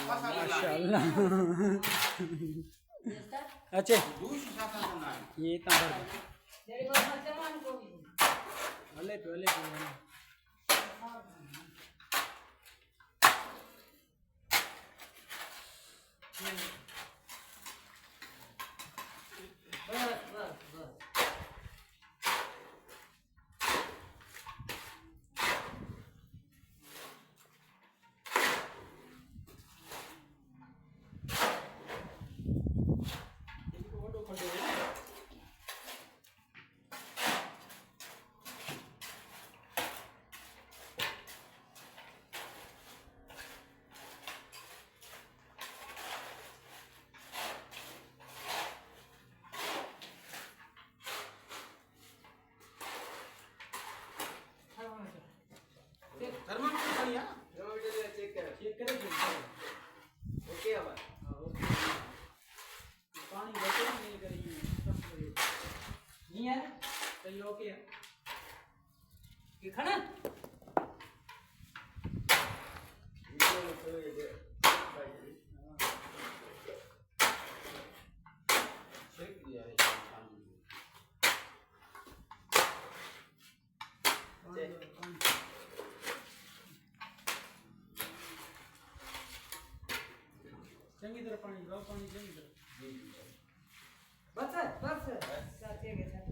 माशाल्लाह अच्छे ये इतना भले ओके अब पानी बचे नहीं करेंगे नहीं है तो ये ओके है ये खाना चंगी तरह पानी लाओ पानी चंगी तरह बस बस ठीक है।